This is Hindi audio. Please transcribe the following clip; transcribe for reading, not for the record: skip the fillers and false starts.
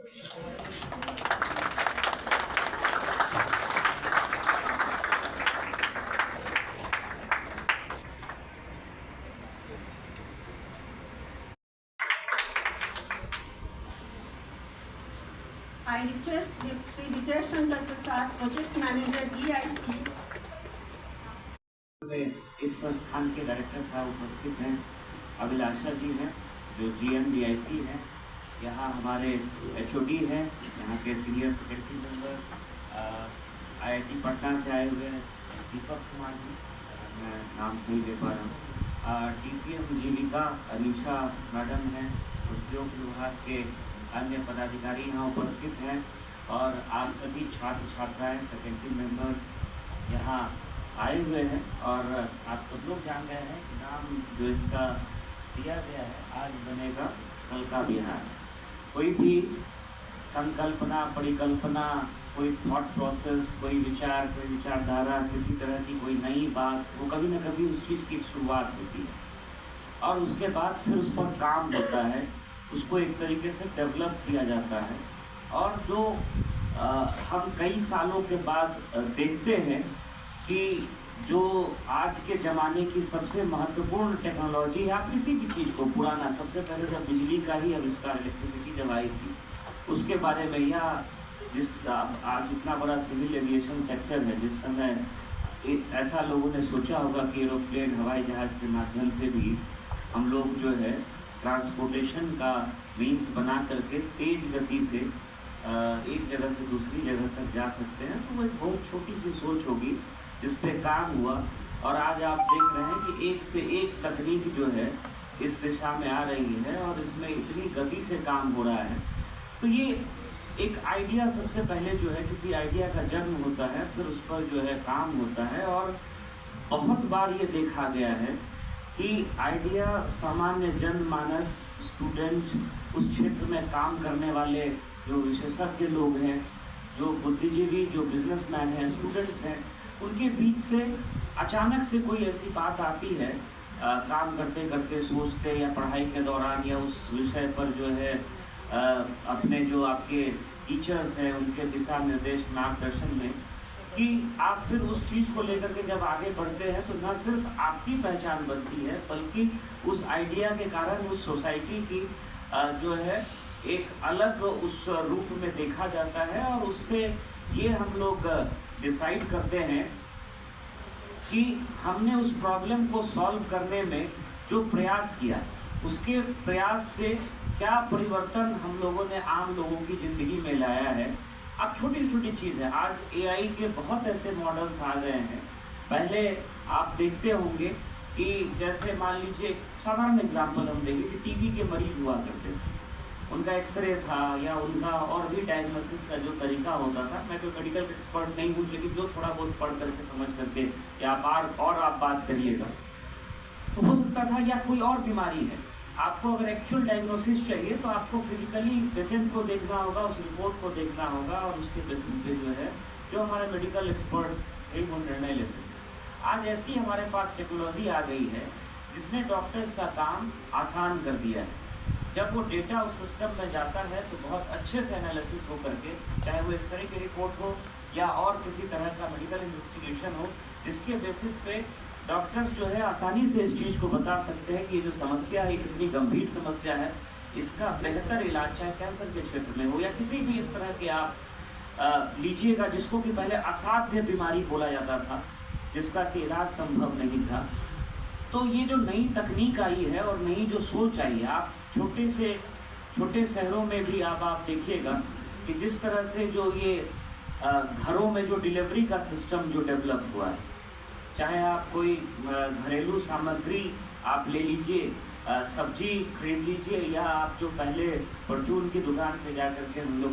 I request Sri Vijay Shankar Prasad, Project Manager DIC. इस संस्थान के डायरेक्टर साहब उपस्थित हैं, अभिलाषा जी हैं जो GM DIC हैं, यहाँ हमारे HOD हैं, यहाँ के senior faculty member IIT Patna से आए हुए हैं दीपक कुमार जी, मैं नाम सही ले पा रहा हूँ, DPM जीविका अनीशा मैडम हैं, उद्योग विभाग के अन्य पदाधिकारी यहाँ उपस्थित हैं और आप सभी छात्र छात्राएँ फैकल्टी मेंबर यहाँ आए हुए हैं। और आप सब लोग जान गए हैं कि नाम जो इसका दिया गया है, आज बनेगा कल का बिहार। कोई भी संकल्पना, परिकल्पना, कोई थॉट प्रोसेस, कोई विचार, कोई विचारधारा, किसी तरह की कोई नई बात, वो कभी न कभी उस चीज़ की शुरुआत होती है और उसके बाद फिर उस पर काम होता है, उसको एक तरीके से डेवलप किया जाता है। और जो हम कई सालों के बाद देखते हैं कि जो आज के ज़माने की सबसे महत्वपूर्ण टेक्नोलॉजी है, आप किसी भी चीज़ को पुराना, सबसे पहले जब बिजली का ही आविष्कार, इलेक्ट्रिसिटी जब आई थी, उसके बारे में, या जिस आज इतना बड़ा सिविल एविएशन सेक्टर है, जिस समय ऐसा लोगों ने सोचा होगा कि एरोप्लेन, हवाई जहाज़ के माध्यम से भी हम लोग जो है ट्रांसपोर्टेशन का मीन्स बना करके तेज़ गति से एक जगह से दूसरी जगह तक जा सकते हैं, तो वो एक बहुत छोटी सी सोच होगी जिस पे काम हुआ। और आज आप देख रहे हैं कि एक से एक तकनीक जो है इस दिशा में आ रही है और इसमें इतनी गति से काम हो रहा है। तो ये एक आइडिया, सबसे पहले जो है किसी आइडिया का जन्म होता है, फिर उस पर जो है काम होता है। और बहुत बार ये देखा गया है कि आइडिया सामान्य जनमानस, स्टूडेंट, उस क्षेत्र में काम करने वाले जो विशेषज्ञ लोग हैं, जो बुद्धिजीवी, जो बिजनेसमैन हैं, स्टूडेंट्स हैं, उनके बीच से अचानक से कोई ऐसी बात आती है, काम करते करते, सोचते या पढ़ाई के दौरान, या उस विषय पर जो है अपने जो आपके टीचर्स हैं उनके दिशा निर्देश, मार्गदर्शन में, कि आप फिर उस चीज़ को लेकर के जब आगे बढ़ते हैं तो न सिर्फ आपकी पहचान बनती है, बल्कि उस आइडिया के कारण उस सोसाइटी की जो है एक अलग उस रूप में देखा जाता है। और उससे ये हम लोग डिसाइड करते हैं कि हमने उस प्रॉब्लम को सॉल्व करने में जो प्रयास किया, उसके प्रयास से क्या परिवर्तन हम लोगों ने आम लोगों की ज़िंदगी में लाया है। अब छोटी छोटी चीज़ है, आज AI के बहुत ऐसे मॉडल्स आ गए हैं। पहले आप देखते होंगे कि जैसे मान लीजिए, साधारण एग्जाम्पल हम देंगे कि टीबी के मरीज हुआ करते थे, उनका एक्सरे था या उनका और भी डायग्नोसिस का जो तरीका होता था, मैं कोई मेडिकल एक्सपर्ट नहीं हूँ, लेकिन जो थोड़ा बहुत पढ़ करके समझ करके या आप बात करिएगा, तो हो सकता था, या कोई और बीमारी है, आपको अगर एक्चुअल डायग्नोसिस चाहिए तो आपको फिजिकली पेशेंट को देखना होगा, उस रिपोर्ट को देखना होगा और उसके बेसिस पे जो है जो हमारे मेडिकल एक्सपर्ट्स एक वो निर्णय लेते हैं। आज ऐसी हमारे पास टेक्नोलॉजी आ गई है जिसने डॉक्टर्स का काम आसान कर दिया है। जब वो डेटा उस सिस्टम में जाता है तो बहुत अच्छे से एनालिसिस हो करके, चाहे वो एक्सरे की रिपोर्ट हो या और किसी तरह का मेडिकल इन्वेस्टिगेशन हो, जिसके बेसिस पे डॉक्टर्स जो है आसानी से इस चीज़ को बता सकते हैं कि ये जो समस्या है कितनी गंभीर समस्या है, इसका बेहतर इलाज चाहे कैंसर के क्षेत्र में हो या किसी भी इस तरह के आप लीजिएगा जिसको कि पहले असाध्य बीमारी बोला जाता था, जिसका कि इलाज संभव नहीं था। तो ये जो नई तकनीक आई है और नई जो सोच आई है, आप छोटे शहरों में भी आप देखिएगा कि जिस तरह से जो ये घरों में जो डिलीवरी का सिस्टम जो डेवलप हुआ है, चाहे आप कोई घरेलू सामग्री आप ले लीजिए, सब्जी खरीद लीजिए, या आप जो पहले परचून की दुकान पे जा करके हम लोग